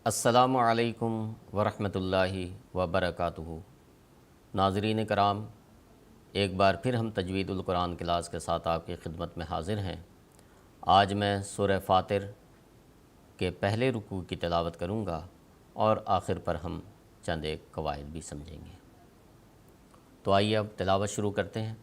السلام علیکم ورحمۃ اللہ وبرکاتہ۔ ناظرین کرام، ایک بار پھر ہم تجوید القرآن کلاس کے ساتھ آپ کی خدمت میں حاضر ہیں۔ آج میں سورہ فاطر کے پہلے رکوع کی تلاوت کروں گا اور آخر پر ہم چند ایک قواعد بھی سمجھیں گے۔ تو آئیے اب تلاوت شروع کرتے ہیں۔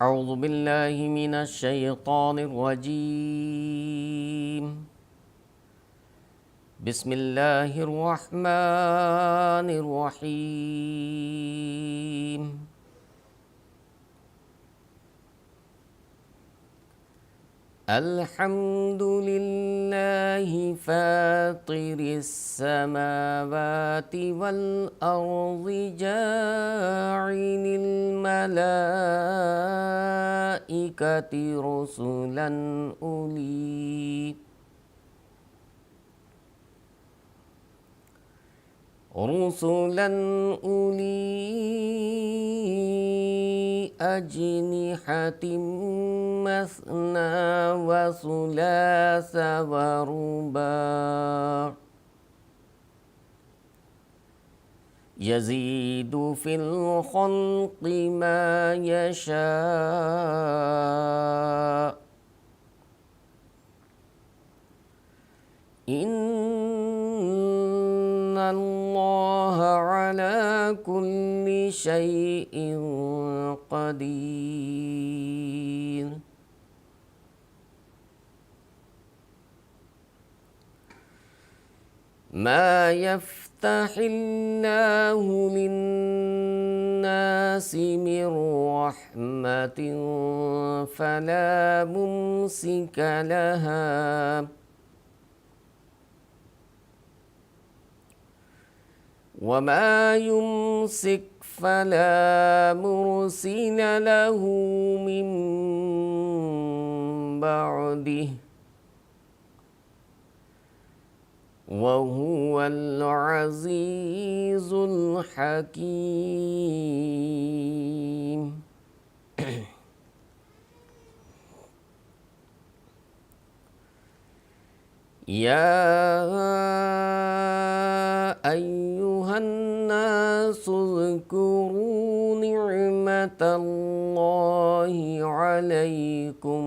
اعوذ باللہ من الشیطان الرجیم، بسم اللہ الرحمن الرحیم۔ الحمد للہ فاطر السماوات والارض جاعل الملائکۃ رسلا اولی اجنحۃ مثنی وثلاث ورباع یزید فی الخلق ما یشاء ان اللہ علی کل شیء قدیر۔ ما یفتح اللہ للناس من رحمۃ فلا ممسک لها وما يمسك فلا مرسل له من بعده وهو العزيز الحكيم۔ يا أيها الناس اذكروا نعمة الله عليكم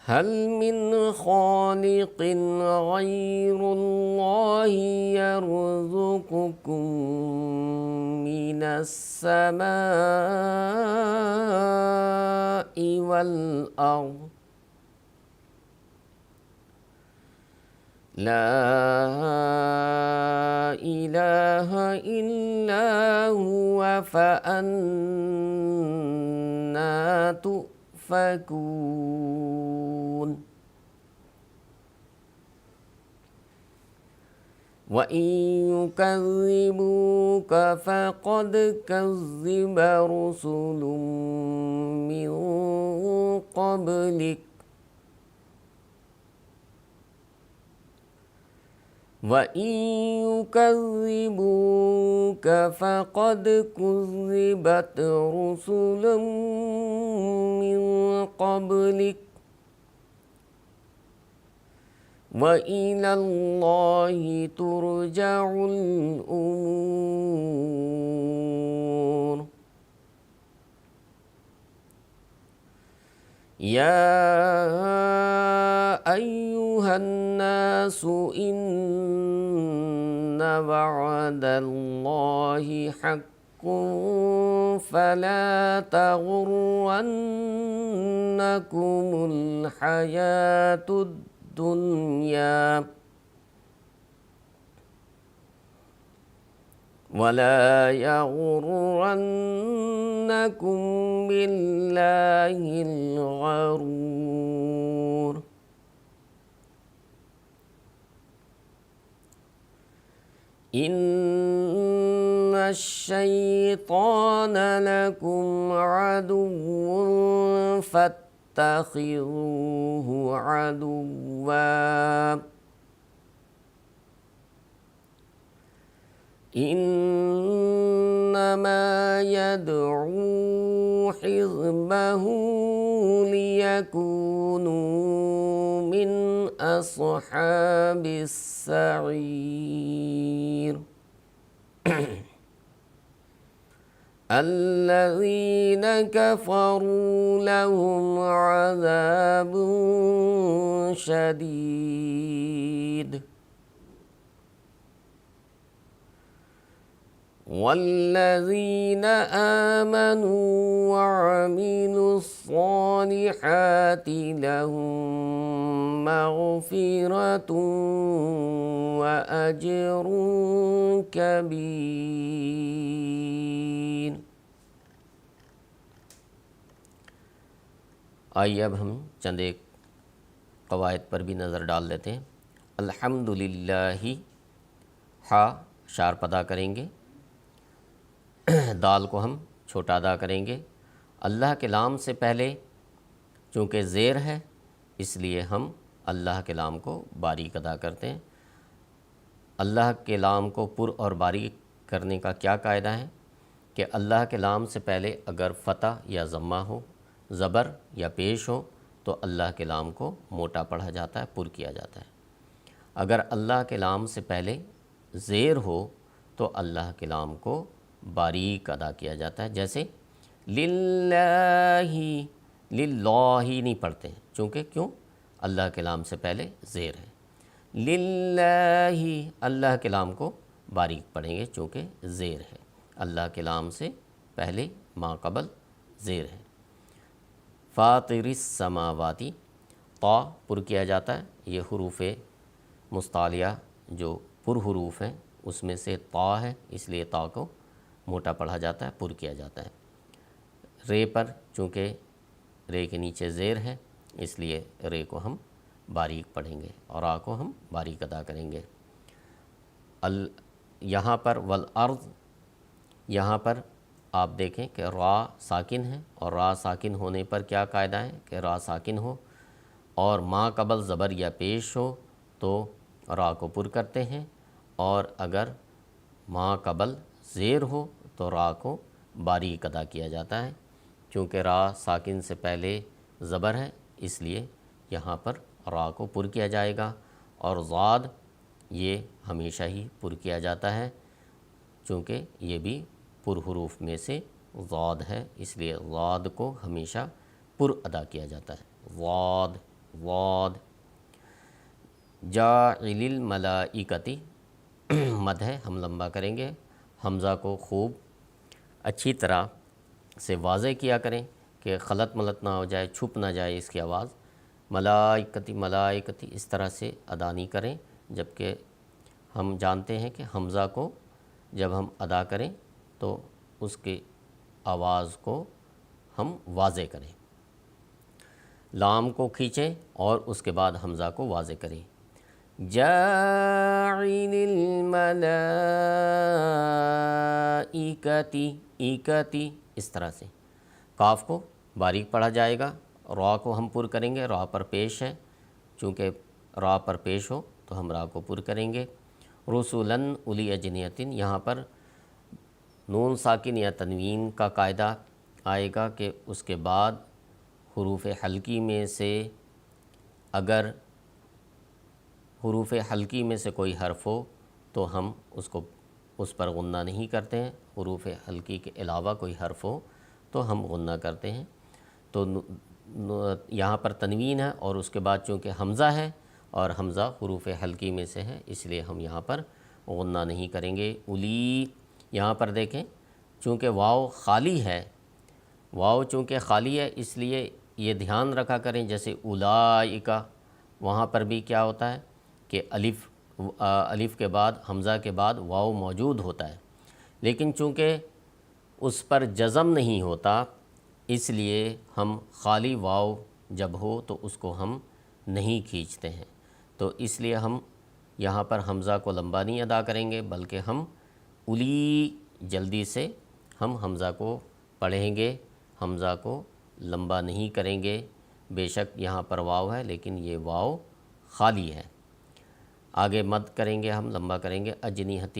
هل من خالق غير الله يرزقكم من السماء والأرض لا إله إلا هو فأنا تؤفكون۔ وَإِن يُكَذِّبُوكَ فَقَدْ كَذَّبَ رُسُلٌ مِّن قَبْلِكَ وَإِن يُكَذِّبُوكَ فَقَدْ كُذِّبَتْ رُسُلٌ مِّن قَبْلِكَ وَإِلَى اللَّهِ تُرْجَعُ الْأُمُورُ۔ يَا أَيُّهَا النَّاسُ إِنَّ وَعْدَ اللَّهِ حَقٌّ فَلَا تَغُرَّنَّكُمُ الْحَيَاةُ الدُّنْيَا وَلَا يَغُرَّنَّكُم بِاللَّهِ الْغَرُورُ۔ إِنَّ الشَّيْطَانَ لَكُمْ عَدُوٌّ فَاتَّخِذُوهُ عَدُوًّا إِنَّمَا يَدْعُو حزبه ليكونوا من أصحاب السعير الذين كفروا لهم عذاب شديد والذين آمنوا وعملوا الصالحات لهم مغفرة وأجر كبير۔ آئیے اب ہم چند ایک قواعد پر بھی نظر ڈال لیتے ہیں۔ الحمدللہ، ہا شارپ ادا کریں گے، دال کو ہم چھوٹا ادا کریں گے۔ اللہ کے لام سے پہلے چونکہ زیر ہے اس لیے ہم اللہ کے لام کو باریک ادا کرتے ہیں۔ اللہ کے لام کو پر اور باریک کرنے کا کیا قاعدہ ہے کہ اللہ کے لام سے پہلے اگر فتح یا ضمہ ہو، زبر یا پیش ہو تو اللہ کے لام کو موٹا پڑھا جاتا ہے، پر کیا جاتا ہے۔ اگر اللہ کے لام سے پہلے زیر ہو تو اللہ کے لام کو باریک ادا کیا جاتا ہے، جیسے للہ، للہ نہیں پڑھتے ہیں چونکہ کیوں؟ اللہ کے لام سے پہلے زیر ہے۔ للہ، اللہ کے لام کو باریک پڑھیں گے چونکہ زیر ہے، اللہ کے لام سے پہلے ما قبل زیر ہے۔ فاطر السماواتی، طا پر کیا جاتا ہے، یہ حروف مستعلیہ جو پر حروف ہیں اس میں سے طا ہے، اس لیے طا کو موٹا پڑھا جاتا ہے، پر کیا جاتا ہے۔ رے پر چونکہ رے کے نیچے زیر ہے اس لیے رے کو ہم باریک پڑھیں گے اور آ کو ہم باریک ادا کریں گے۔ یہاں پر والارض، یہاں پر آپ دیکھیں کہ را ساکن ہے اور را ساکن ہونے پر کیا قاعدہ ہے کہ را ساکن ہو اور ما قبل زبر یا پیش ہو تو را کو پر کرتے ہیں، اور اگر ما قبل زیر ہو تو را کو باریک ادا کیا جاتا ہے۔ چونکہ را ساکن سے پہلے زبر ہے اس لیے یہاں پر را کو پر کیا جائے گا، اور ضاد یہ ہمیشہ ہی پر کیا جاتا ہے چونکہ یہ بھی پر حروف میں سے ضاد ہے، اس لیے ضاد کو ہمیشہ پر ادا کیا جاتا ہے۔ ضاد، ضاد۔ جاعل الملائکتی، مد ہے، ہم لمبا کریں گے، حمزہ کو خوب اچھی طرح سے واضح کیا کریں کہ خلط ملط نہ ہو جائے، چھپ نہ جائے اس کی آواز۔ ملائکتی، ملائکتی اس طرح سے ادا نہیں کریں، جبکہ ہم جانتے ہیں کہ حمزہ کو جب ہم ادا کریں تو اس کی آواز کو ہم واضح کریں، لام کو کھینچیں اور اس کے بعد حمزہ کو واضح کریں۔ جاعل الملائکتی، ایکتی اس طرح سے۔ کاف کو باریک پڑھا جائے گا، را کو ہم پر کریں گے، را پر پیش ہے، چونکہ را پر پیش ہو تو ہم را کو پر کریں گے۔ رسولاً اولی اجنحۃ، یہاں پر نون ساکن یا تنوین کا قاعدہ آئے گا کہ اس کے بعد حروف حلقی میں سے اگر حروف حلقی میں سے کوئی حرف ہو تو ہم اس پر غنہ نہیں کرتے ہیں، حروف حلقی کے علاوہ کوئی حرف ہو تو ہم غنہ کرتے ہیں۔ تو یہاں پر تنوین ہے اور اس کے بعد چونکہ حمزہ ہے اور حمزہ حروف حلقی میں سے ہے اس لیے ہم یہاں پر غنہ نہیں کریں گے۔ اولی، یہاں پر دیکھیں چونکہ واو خالی ہے، واو چونکہ خالی ہے اس لیے یہ دھیان رکھا کریں، جیسے اولائکا وہاں پر بھی کیا ہوتا ہے کہ الف کے بعد حمزہ کے بعد واو موجود ہوتا ہے، لیکن چونکہ اس پر جزم نہیں ہوتا اس لیے ہم خالی واو جب ہو تو اس کو ہم نہیں کھینچتے ہیں، تو اس لیے ہم یہاں پر حمزہ کو لمبا نہیں ادا کریں گے بلکہ ہم اولی جلدی سے ہم حمزہ کو پڑھیں گے، حمزہ کو لمبا نہیں کریں گے۔ بے شک یہاں پر واو ہے لیکن یہ واو خالی ہے۔ آگے مد کریں گے، ہم لمبا کریں گے۔ اجنحۃ،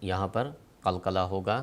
یہاں پر قلقلہ ہوگا،